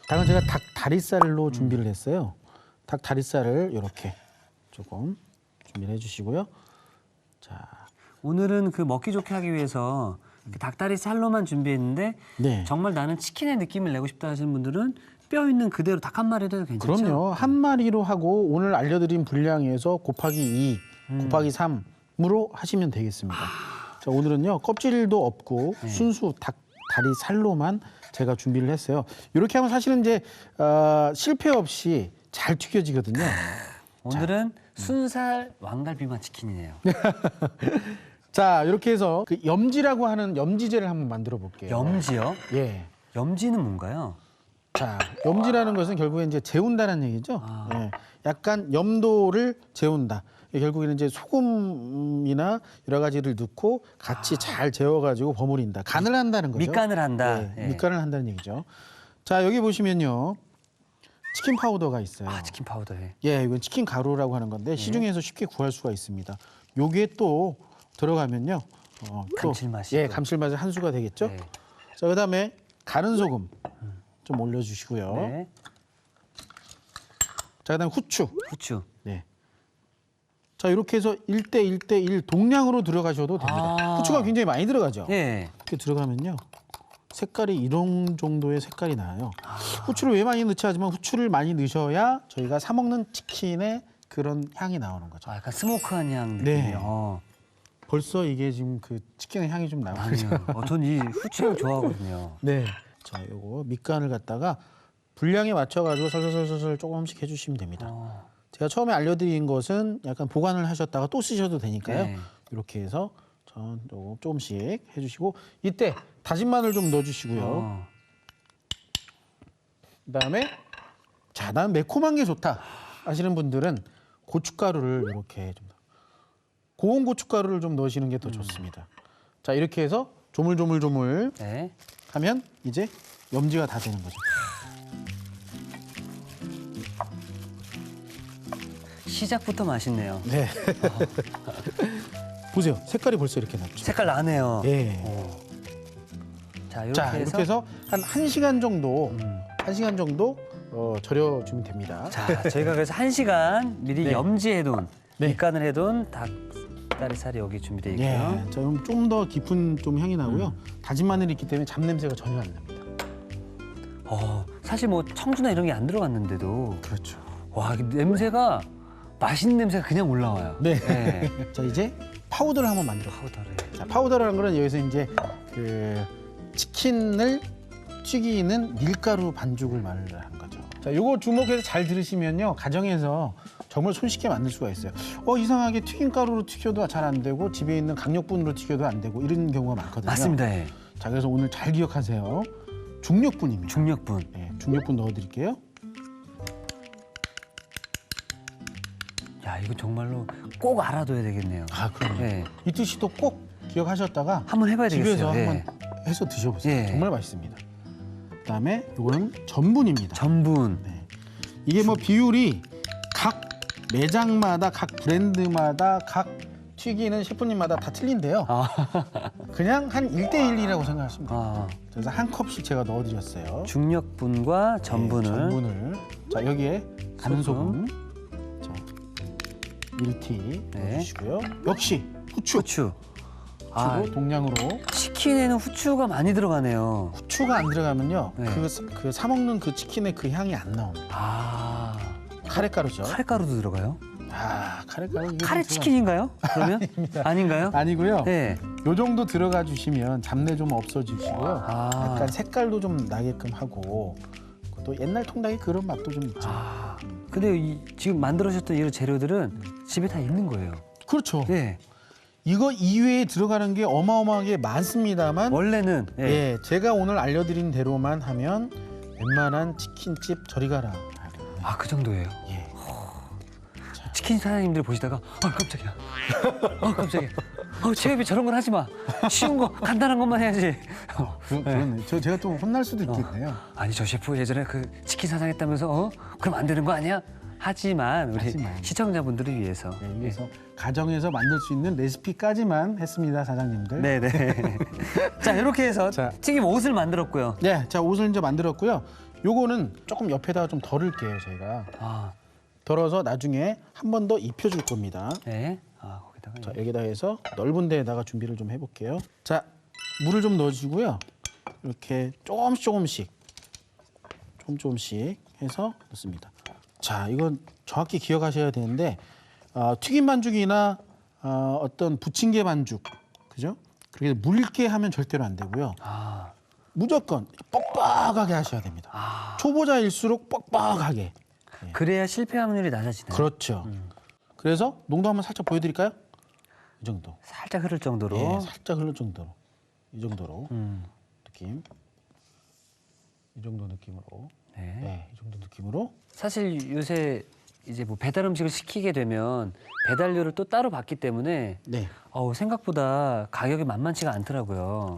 닭은 제가 닭 다리살로 준비를 했어요. 닭 다리살을 이렇게 조금 준비를 해주시고요. 자, 오늘은 그 먹기 좋게 하기 위해서 닭다리 살로만 준비했는데 네. 정말 나는 치킨의 느낌을 내고 싶다 하시는 분들은 뼈 있는 그대로 닭 한 마리도 해도 괜찮죠? 그럼요. 한 마리로 하고 오늘 알려드린 분량에서 곱하기 2, 곱하기 3으로 하시면 되겠습니다. 자, 오늘은요 껍질도 없고 순수 닭 다리 살로만 제가 준비를 했어요. 이렇게 하면 사실은 이제 실패 없이 잘 튀겨지거든요. 오늘은 순살 왕갈비맛 치킨이네요. 자, 이렇게 해서 그 염지라고 하는 염지제를 한번 만들어 볼게요. 염지요? 예. 염지는 뭔가요? 자, 염지라는 것은 결국엔 이제 재운다는 얘기죠. 예. 약간 염도를 재운다. 결국에는 이제 소금이나 여러 가지를 넣고 같이 잘 재워가지고 버무린다. 간을 한다는 거죠. 밑간을 한다. 예, 예. 밑간을 한다는 얘기죠. 자, 여기 보시면요. 치킨 파우더가 있어요. 아, 치킨 파우더 해. 예, 이건 치킨 가루라고 하는 건데 시중에서 쉽게 구할 수가 있습니다. 요게 또 들어가면요. 또, 감칠맛이 예, 또. 감칠맛이 한 수가 되겠죠. 네. 자, 그다음에 가른 소금 좀 올려주시고요. 네. 자, 그다음에 후추. 후추. 네. 자, 이렇게 해서 1대 1대 1 동량으로 들어가셔도 됩니다. 아. 후추가 굉장히 많이 들어가죠. 예. 이렇게 들어가면요. 색깔이 이런 정도의 색깔이 나요. 후추를 왜 많이 넣지 하지만 후추를 많이 넣으셔야 저희가 사 먹는 치킨의 그런 향이 나오는 거죠. 아, 약간 스모크한 향 네. 느낌이요. 벌써 이게 지금 그 치킨의 향이 좀 나오죠. 아니요. 전 이 후추향 좋아하거든요. 네. 자, 요거 밑간을 갖다가 분량에 맞춰가지고 설설설설 조금씩 해주시면 됩니다. 제가 처음에 알려드린 것은 약간 보관을 하셨다가 또 쓰셔도 되니까요. 네. 이렇게 해서 조금씩 해주시고 이때 다진 마늘 좀 넣어주시고요. 어. 그다음에 자, 난 매콤한 게 좋다 하시는 분들은 고춧가루를 이렇게 좀 고운 고춧가루를 좀 넣으시는 게 더 좋습니다. 자, 이렇게 해서 조물조물조물 네. 하면 이제 염지가 다 되는 거죠. 시작부터 맛있네요. 네. 보세요. 색깔이 벌써 이렇게 났죠. 색깔 나네요. 예. 자, 이렇게, 자, 해서, 이렇게 해서 한 1시간 정도, 1시간 정도 절여주면 됩니다. 자, 저희가 그래서 1시간 미리 네. 염지해둔 네. 밑간을 해둔 닭다리살이 여기 준비되어 있고요. 예. 자, 그럼 좀 더 깊은 좀 향이 나고요. 다진 마늘이 있기 때문에 잡냄새가 전혀 안 납니다. 사실 뭐 청주나 이런 게 안 들어갔는데도 그렇죠. 와, 이 냄새가 맛있는 냄새가 그냥 올라와요. 네. 네. 자, 이제 파우더를 한번 만들어 볼게요. 파우더를. 자, 파우더라는 거는 여기서 이제 그 치킨을 튀기는 밀가루 반죽을 말하는 거죠. 자, 요거 주목해서 잘 들으시면요. 가정에서 정말 손쉽게 만들 수가 있어요. 이상하게 튀김가루로 튀겨도 잘 안 되고 집에 있는 강력분으로 튀겨도 안 되고 이런 경우가 많거든요. 맞습니다. 예. 자, 그래서 오늘 잘 기억하세요. 중력분입니다. 중력분. 네, 중력분 넣어드릴게요. 야, 이거 정말로 꼭 알아둬야 되겠네요. 아, 그럼요. 네. 이 뜻이 또 꼭 기억하셨다가 한번 해봐야 되겠어요. 집에서 예. 한번 해서 드셔보세요. 예. 정말 맛있습니다. 그다음에 이거는 전분입니다. 전분. 네. 이게 뭐 비율이 각 매장마다 각 브랜드마다 각 튀기는 셰프님마다 다 틀린데요. 그냥 한 1대1이라고 생각하시면 돼요. 그래서 한 컵씩 제가 넣어드렸어요. 중력분과 전분을. 네, 전분을. 자, 여기에 가는 소금. 자, 1티 네. 넣어주시고요. 역시 후추. 후추. 아, 동량으로. 치킨에는 후추가 많이 들어가네요. 후추가 안 들어가면요. 네. 그 사 먹는 그 치킨의 그 향이 안 나옵니다. 아, 카레가루죠. 카레가루도 들어가요? 카레가루. 이게 카레 좀 치킨인가요? 그러면? 아닌가요? 아니고요. 네. 요 정도 들어가 주시면 잡내 좀 없어지시고요. 아. 약간 색깔도 좀 나게끔 하고 또 옛날 통닭의 그런 맛도 좀 있죠. 근데 지금 만들어주셨던 이런 재료들은 집에 다 있는 거예요. 그렇죠. 네. 이거 이외에 들어가는 게 어마어마하게 많습니다만 원래는 예, 제가 오늘 알려드린 대로만 하면 웬만한 치킨집 저리 가라. 그 정도예요. 예. 치킨 사장님들 보시다가 깜짝이야. 깜짝이야. 제가 저런 건 하지 마. 쉬운 거 간단한 것만 해야지. 그러네. 제가 좀 혼날 수도 있겠네요. 아니 저 셰프 예전에 그 치킨 사장 했다면서 그럼 안 되는 거 아니야? 하지만 우리 시청자분들을 위해서. 네, 위해서 가정에서 만들 수 있는 레시피까지만 했습니다, 사장님들. 네네. 자, 이렇게 해서 자. 튀김 옷을 만들었고요. 네, 자, 옷을 이제 만들었고요. 요거는 조금 옆에다가 좀 덜을게요, 저희가. 아, 덜어서 나중에 한 번 더 입혀줄 겁니다. 네. 아, 거기다가. 자, 여기다 해서 넓은 데에다가 준비를 좀 해볼게요. 자, 물을 좀 넣어주고요. 이렇게 조금씩 해서 넣습니다. 자, 이건 정확히 기억하셔야 되는데 튀김 반죽이나 어떤 부침개 반죽, 그죠? 그렇게 묽게 하면 절대로 안 되고요. 아, 무조건 뻑뻑하게 하셔야 됩니다. 아. 초보자일수록 뻑뻑하게. 그래야 실패 확률이 낮아지네요. 그렇죠. 그래서 농도 한번 살짝 보여드릴까요? 이 정도. 살짝 흐를 정도로. 예, 살짝 흐를 정도로. 이 정도로 느낌. 이 정도 느낌으로. 네. 네, 이 정도 느낌으로. 사실 요새 이제 뭐 배달 음식을 시키게 되면 배달료를 또 따로 받기 때문에 네. 생각보다 가격이 만만치가 않더라고요.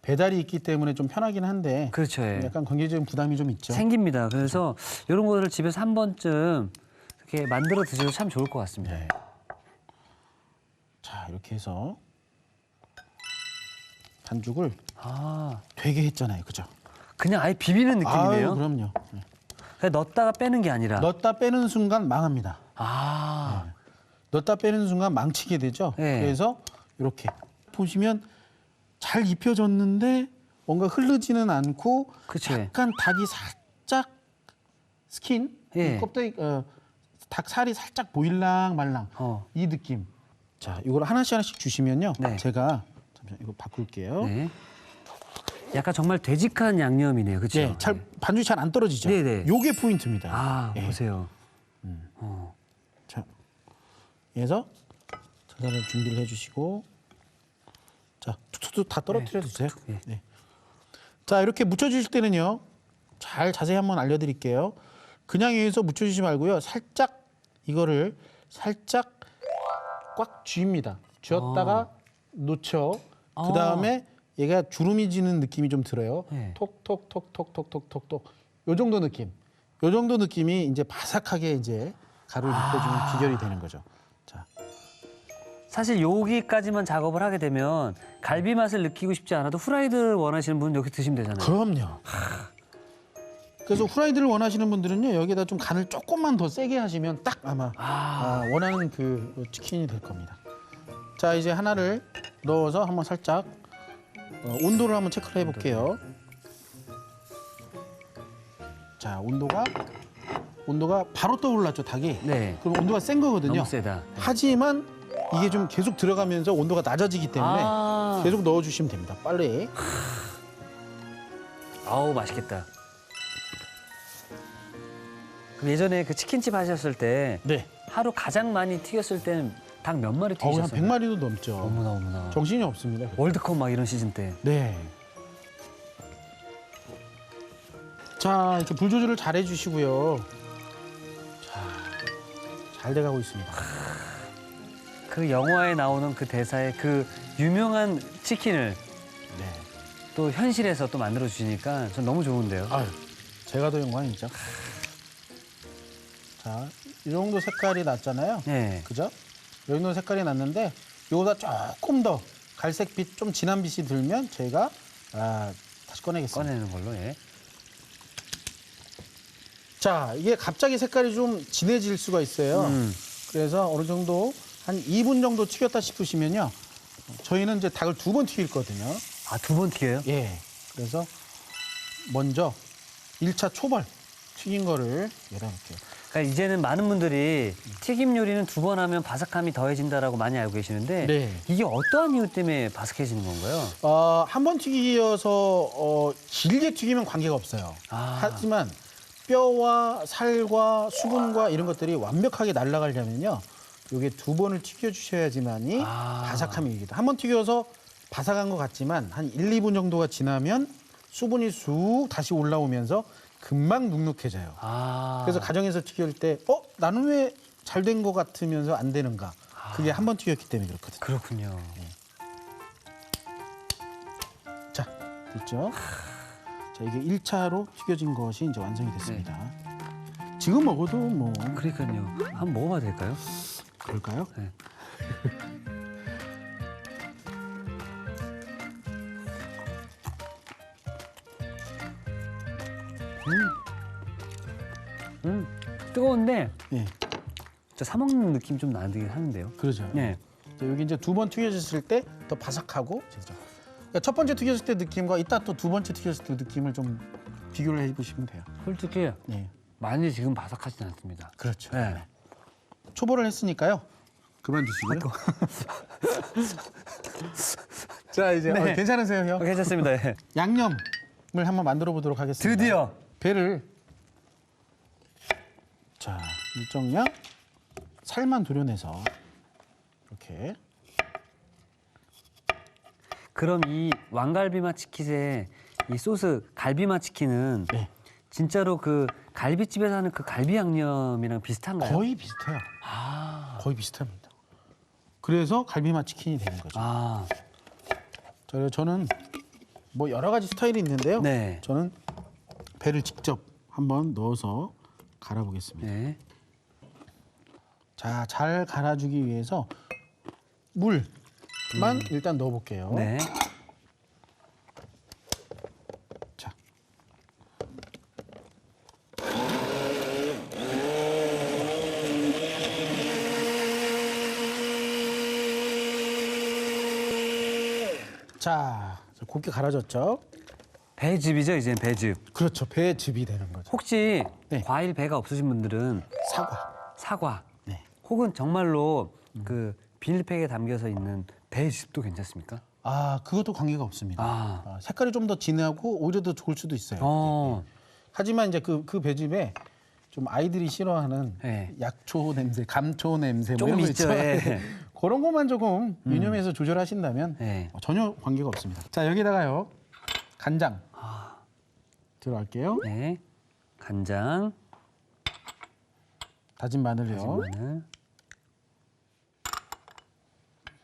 배달이 있기 때문에 좀 편하긴 한데 그렇죠. 예. 약간 경제적인 부담이 좀 있죠. 생깁니다. 그래서 이런 거를 집에서 한 번쯤 이렇게 만들어 드셔도 참 좋을 것 같습니다. 네. 자, 이렇게 해서 반죽을 아, 되게 했잖아요, 그죠? 그냥 아예 비비는 느낌이네요. 아유, 그럼요. 네. 그냥 넣었다가 빼는 게 아니라. 넣었다 빼는 순간 망합니다. 아, 넣었다 빼는 순간 망치게 되죠. 네. 그래서 이렇게 보시면 잘 입혀졌는데 뭔가 흐르지는 않고 그치. 약간 닭이 살짝 스킨, 예. 껍데기, 닭 살이 살짝 보일랑 말랑 이 느낌. 자, 이걸 하나씩 주시면요. 네. 제가 잠시만 이거 바꿀게요. 네. 약간 정말 되직한 양념이네요. 그렇죠? 네, 반죽이 잘 안 떨어지죠. 네네. 요게 포인트입니다. 아, 예. 보세요. 자, 그래서 전자를 준비를 해주시고, 자, 툭툭툭 다 떨어뜨려 주세요. 예. 네. 자, 이렇게 묻혀주실 때는요, 잘 자세히 한번 알려드릴게요. 그냥 여기서 묻혀주지 말고요, 살짝 이거를 살짝 꽉 쥐입니다. 쥐었다가 놓쳐. 그 다음에 얘가 주름이 지는 느낌이 좀 들어요. 네. 톡톡톡톡톡톡톡톡. 요 정도 느낌. 요 정도 느낌이 이제 바삭하게 이제 가루를 입혀주는 비결이 되는 거죠. 자, 사실 여기까지만 작업을 하게 되면 갈비 맛을 느끼고 싶지 않아도 후라이드 원하시는 분은 여기 드시면 되잖아요. 그럼요. 그래서 후라이드를 원하시는 분들은요, 여기다 좀 간을 조금만 더 세게 하시면 딱 아마 원하는 그 치킨이 될 겁니다. 자, 이제 하나를 넣어서 한번 살짝 온도를 한번 체크를 해볼게요. 자, 온도가 바로 떠올랐죠, 닭이. 네. 그럼 온도가 센 거거든요. 너무 세다. 하지만 이게 좀 계속 들어가면서 온도가 낮아지기 때문에 계속 넣어주시면 됩니다. 빨리. 아우, 맛있겠다. 그럼 예전에 그 치킨집 하셨을 때 네. 하루 가장 많이 튀겼을 때는 닭 몇 마리 한 튀기셨어요? 100마리도 넘죠. 어머나. 정신이 없습니다. 월드컵 막 이런 시즌 때. 네. 자, 이렇게 불 조절을 잘 해주시고요. 자, 잘 돼가고 있습니다. 그 영화에 나오는 그 대사의 그 유명한 치킨을 네. 또 현실에서 또 만들어 주시니까 전 너무 좋은데요. 아유, 제가 더 영광이죠. 자, 이 정도 색깔이 났잖아요. 네. 그죠? 이 정도 색깔이 났는데 이거보다 조금 더 갈색빛, 좀 진한 빛이 들면 저희가 다시 꺼내겠습니다. 꺼내는 걸로. 예. 자, 이게 갑자기 색깔이 좀 진해질 수가 있어요. 그래서 어느 정도 한 2분 정도 튀겼다 싶으시면요. 저희는 이제 닭을 2번 튀길거든요. 아, 2번 튀겨요? 예. 그래서 먼저 1차 초벌 튀긴 거를 여기다 놓을게요. 그러니까 이제는 많은 분들이 튀김 요리는 2번 하면 바삭함이 더해진다라고 많이 알고 계시는데 네. 이게 어떠한 이유 때문에 바삭해지는 건가요? 한 번 튀기어서 길게 튀기면 관계가 없어요. 하지만 뼈와 살과 수분과 이런 것들이 완벽하게 날아가려면요. 요게 2번을 튀겨주셔야지만이 바삭함이 이기다. 한 번 튀겨서 바삭한 것 같지만 한 1, 2분 정도가 지나면 수분이 쑥 다시 올라오면서 금방 눅눅해져요. 그래서 가정에서 튀길 때 나는 왜 잘 된 것 같으면서 안 되는가. 그게 한 번 튀겼기 때문에 그렇거든요. 그렇군요. 자, 됐죠? 자, 이게 1차로 튀겨진 것이 이제 완성이 됐습니다. 지금 먹어도 뭐 그러니까요. 한번 먹어봐도 될까요? 그럴까요? 네. 뜨거운데 예, 진짜 사 먹는 느낌 좀 나긴 하는데요. 그러죠. 네. 자, 여기 이제 2번 튀겨졌을 때 더 바삭하고 진짜. 그러니까 첫 번째 튀겼을 때 느낌과 이따 또 2번째 튀겼을 때 느낌을 좀 비교를 해보시면 돼요. 솔직히 예, 많이 지금 바삭하진 않습니다. 그렇죠. 네. 초보를 했으니까요. 그만 드시고요. 자, 이제 네. 괜찮으세요, 형? 괜찮습니다. 예. 양념을 한번 만들어 보도록 하겠습니다. 드디어 배를 자 일정량 살만 도려내서 이렇게 그럼 이 왕갈비맛 치킨의 이 소스 갈비맛 치킨은 네, 진짜로 그 갈비집에서 하는 그 갈비 양념이랑 비슷한가요? 거의 비슷해요. 아, 거의 비슷합니다. 그래서 갈비맛 치킨이 되는 거죠. 아, 자, 그래서 저는 뭐 여러 가지 스타일이 있는데요. 네. 저는 배를 직접 한번 넣어서 갈아보겠습니다. 네. 자, 잘 갈아주기 위해서 물만 일단 넣어볼게요. 네. 자, 자, 곱게 갈아졌죠? 배즙이죠, 이제 배즙. 그렇죠. 배즙이 되는 거죠. 혹시 네. 과일 배가 없으신 분들은 사과. 사과 네. 혹은 정말로 그 비닐팩에 담겨서 있는 배즙도 괜찮습니까? 아, 그것도 관계가 없습니다. 아. 색깔이 좀 더 진하고 오히려 더 좋을 수도 있어요. 어, 하지만 이제 그 배즙에 좀 아이들이 싫어하는 네. 약초 냄새, 감초 냄새 뭐 조금 이런 거 있죠, 있죠. 예. 그런 것만 조금 유념해서 조절하신다면 네. 전혀 관계가 없습니다. 자, 여기다가요. 간장 들어갈게요. 네. 간장, 다진 마늘이요. 마늘.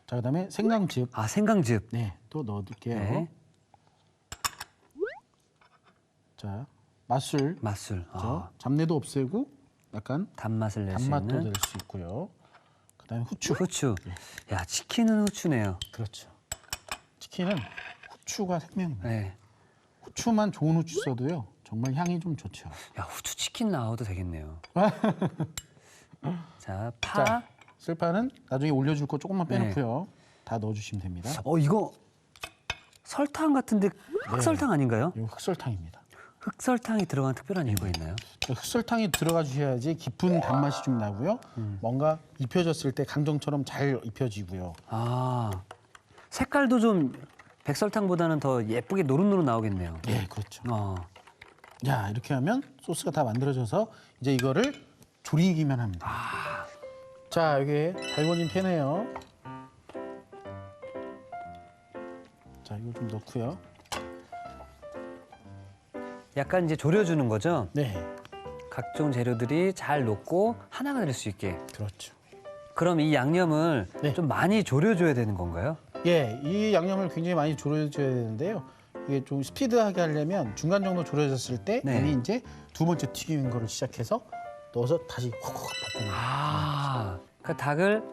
자, 그다음에 생강즙. 아, 생강즙. 네, 또 넣어둘게요. 네. 자, 맛술. 맛술. 그렇죠? 아, 잡내도 없애고 약간 단맛을 낼 수 단맛도 있는 낼 수 있고요. 그다음에 후추. 후추. 야, 치킨은 후추네요. 그렇죠. 치킨은 후추가 생명입니다. 네. 후추만 좋은 후추 써도요, 정말 향이 좀 좋죠. 야, 후추 치킨 나와도 되겠네요. 자, 파. 자, 쓸파는 나중에 올려줄 거 조금만 네. 빼놓고요. 다 넣어주시면 됩니다. 이거 설탕 같은데 흑설탕 아닌가요? 이거 흑설탕입니다. 흑설탕이 들어간 특별한 이유가 있나요? 흑설탕이 들어가 주셔야지 깊은 단맛이 좀 나고요. 뭔가 입혀졌을 때 강정처럼 잘 입혀지고요. 아, 색깔도 좀 백설탕보다는 더 예쁘게 노릇노릇 나오겠네요. 예, 그렇죠. 어, 야, 이렇게 하면 소스가 다 만들어져서 이제 이거를 졸이기만 합니다. 자, 여기 달궈진 팬에요. 자, 이거 좀 넣고요. 약간 이제 졸여주는 거죠? 네, 각종 재료들이 잘 녹고 하나가 될 수 있게. 그렇죠. 그럼 이 양념을 네. 좀 많이 졸여줘야 되는 건가요? 예, 이 양념을 굉장히 많이 졸여줘야 되는데요. 이게 좀 스피드하게 하려면 중간 정도 졸여졌을 때 네. 여기 이제 두 번째 튀기는 거를 시작해서 넣어서 다시 콕콕 볶는 거예요. 아, 그러니까 닭을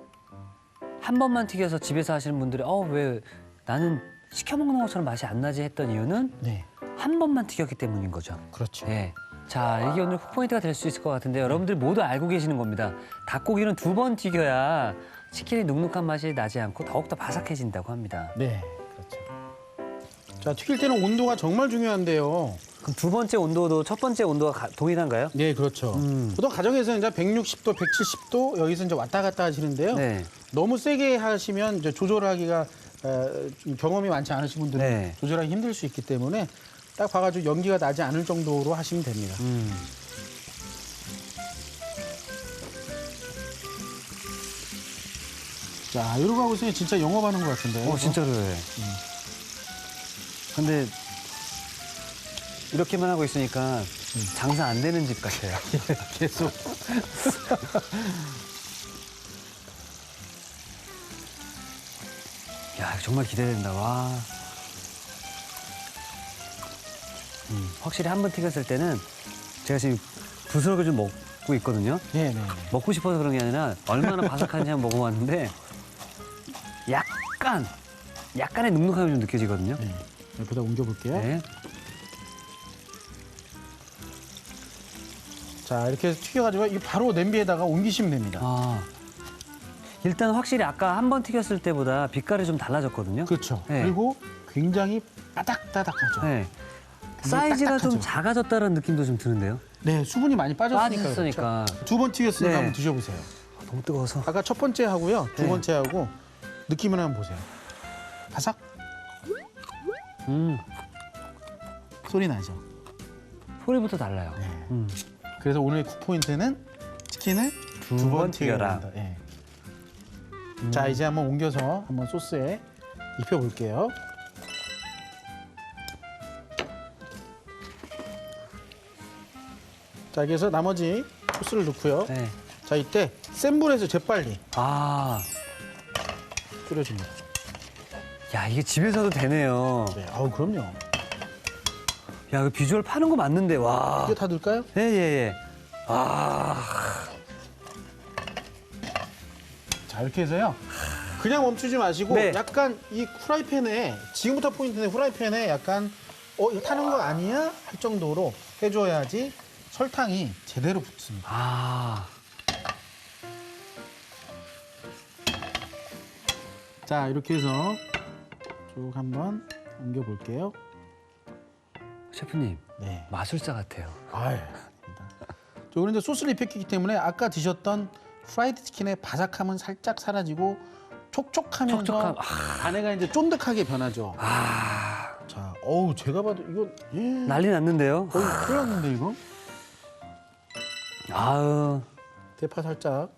한 번만 튀겨서 집에서 하시는 분들이 왜 나는 시켜 먹는 것처럼 맛이 안 나지 했던 이유는 네, 한 번만 튀겼기 때문인 거죠. 그렇죠. 네. 자, 이게 오늘 포인트가 될 수 있을 것 같은데 여러분들 모두 알고 계시는 겁니다. 닭고기는 2번 튀겨야 치킨의 눅눅한 맛이 나지 않고 더욱더 바삭해진다고 합니다. 네, 그렇죠. 자, 튀길 때는 온도가 정말 중요한데요. 그럼 두 번째 온도도 첫 번째 온도가 동일한가요? 네, 그렇죠. 보통 가정에서는 이제 160도, 170도 여기서 이제 왔다 갔다 하시는데요. 네. 너무 세게 하시면 이제 조절하기가 좀 경험이 많지 않으신 분들은 네. 조절하기 힘들 수 있기 때문에 딱 봐가지고 연기가 나지 않을 정도로 하시면 됩니다. 자, 이러고 하고 있으면 진짜 영업하는 것 같은데요. 진짜로 해. 근데 이렇게만 하고 있으니까 장사 안 되는 집 같아요. 계속. 야, 정말 기대된다. 와. 확실히 한 번 튀겼을 때는 제가 지금 부스러기 좀 먹고 있거든요. 네네. 먹고 싶어서 그런 게 아니라 얼마나 바삭한지 한번 먹어봤는데 약간의 눅눅함이 좀 느껴지거든요. 네. 옆에다 옮겨볼게요. 네. 자, 이렇게 해서 튀겨가지고 이 바로 냄비에다가 옮기시면 됩니다. 아, 일단 확실히 아까 한 번 튀겼을 때보다 빛깔이 좀 달라졌거든요. 그렇죠. 네. 그리고 굉장히 바닥바닥하죠. 네. 사이즈가 좀 딱딱하죠. 작아졌다는 느낌도 좀 드는데요. 네, 수분이 많이 빠졌으니까. 빠졌으니까. 두 번 튀겼으니까 네. 한번 드셔보세요. 너무 뜨거워서. 아까 첫 번째 하고요, 두 네. 번째 하고 느낌을 한번 보세요. 바삭 소리 나죠. 소리부터 달라요. 네. 그래서 오늘의 쿡 포인트는 치킨을 두 두 번 번 튀겨라. 튀겨라. 예. 자, 이제 한번 옮겨서 한번 소스에 입혀볼게요. 자, 그래서 나머지 소스를 넣고요. 네. 자, 이때 센 불에서 재빨리 아, 끓여줍니다. 야 이게 집에서도 되네요. 네, 아우 그럼요. 야, 그 비주얼 파는 거 맞는데 와. 이거 다 넣을까요? 예, 예, 예. 아, 자, 이렇게 해서요. 그냥 멈추지 마시고 네. 약간 이 후라이팬에 지금부터 포인트는 후라이팬에 약간 이거 타는 거 아니야? 할 정도로 해줘야지 설탕이 제대로 붙습니다. 아, 자, 이렇게 해서 쭉 한번 옮겨볼게요. 셰프님 네. 마술사 같아요. 아유, 저 그런데 소스를 입혔기 때문에 아까 드셨던 프라이드 치킨의 바삭함은 살짝 사라지고 촉촉하면서 촉촉함. 안에가 이제 쫀득하게 변하죠. 아, 자, 어우 제가 봐도 이거 난리 났는데요. 거의 큰일 났는데 이거. 아우, 대파 살짝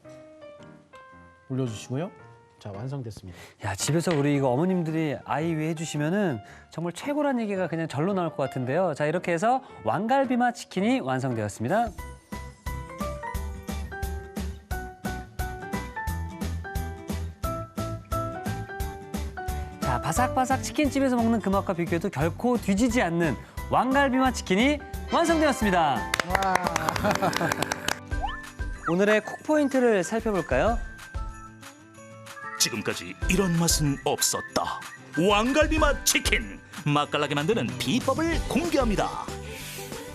올려주시고요. 자, 완성됐습니다. 야 집에서 우리 이거 어머님들이 아이 위해 해주시면은 정말 최고란 얘기가 그냥 절로 나올 것 같은데요. 자 이렇게 해서 왕갈비맛 치킨이 완성되었습니다. 자 바삭바삭 치킨집에서 먹는 그 맛과 비교해도 결코 뒤지지 않는 왕갈비맛 치킨이 완성되었습니다. 와. 오늘의 쿡 포인트를 살펴볼까요? 지금까지 이런 맛은 없었다. 왕갈비 맛 치킨. 맛깔나게 만드는 비법을 공개합니다.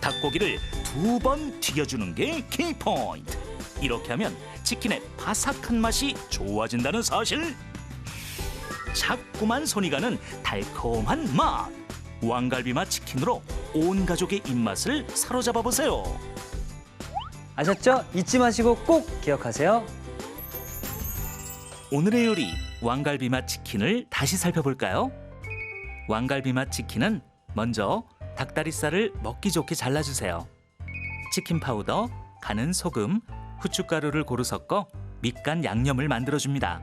닭고기를 2번 튀겨주는 게 키포인트. 이렇게 하면 치킨의 바삭한 맛이 좋아진다는 사실. 자꾸만 손이 가는 달콤한 맛. 왕갈비 맛 치킨으로 온 가족의 입맛을 사로잡아 보세요. 아셨죠? 잊지 마시고 꼭 기억하세요. 오늘의 요리 왕갈비 맛 치킨을 다시 살펴볼까요? 왕갈비 맛 치킨은 먼저 닭다리살을 먹기 좋게 잘라주세요. 치킨 파우더, 간은 소금, 후춧가루를 고루 섞어 밑간 양념을 만들어줍니다.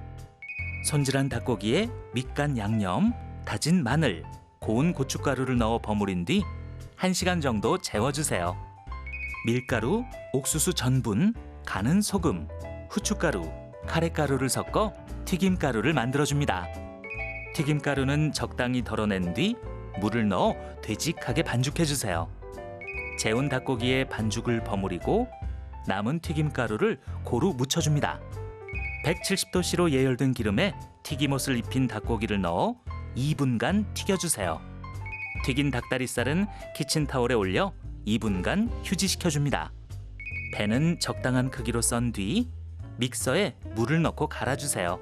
손질한 닭고기에 밑간 양념, 다진 마늘, 고운 고춧가루를 넣어 버무린 뒤 1시간 정도 재워주세요. 밀가루, 옥수수 전분, 간은 소금, 후춧가루, 카레가루를 섞어 튀김가루를 만들어줍니다. 튀김가루는 적당히 덜어낸 뒤 물을 넣어 되직하게 반죽해주세요. 재운 닭고기에 반죽을 버무리고 남은 튀김가루를 고루 묻혀줍니다. 170도씨로 예열된 기름에 튀김옷을 입힌 닭고기를 넣어 2분간 튀겨주세요. 튀긴 닭다리살은 키친타올에 올려 2분간 휴지시켜줍니다. 배는 적당한 크기로 썬 뒤 믹서에 물을 넣고 갈아주세요.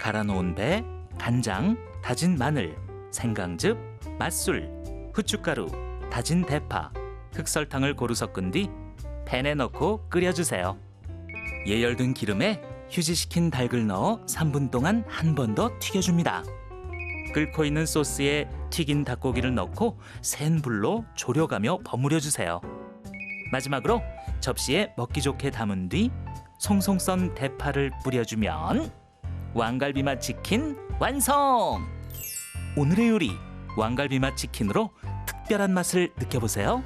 갈아놓은 배, 간장, 다진 마늘, 생강즙, 맛술, 후춧가루, 다진 대파, 흑설탕을 고루 섞은 뒤 팬에 넣고 끓여주세요. 예열된 기름에 휴지시킨 닭을 넣어 3분 동안 한 번 더 튀겨줍니다. 끓고 있는 소스에 튀긴 닭고기를 넣고 센 불로 졸여가며 버무려주세요. 마지막으로 접시에 먹기 좋게 담은 뒤 송송 썬 대파를 뿌려주면 왕갈비맛 치킨 완성! 오늘의 요리 왕갈비맛 치킨으로 특별한 맛을 느껴보세요.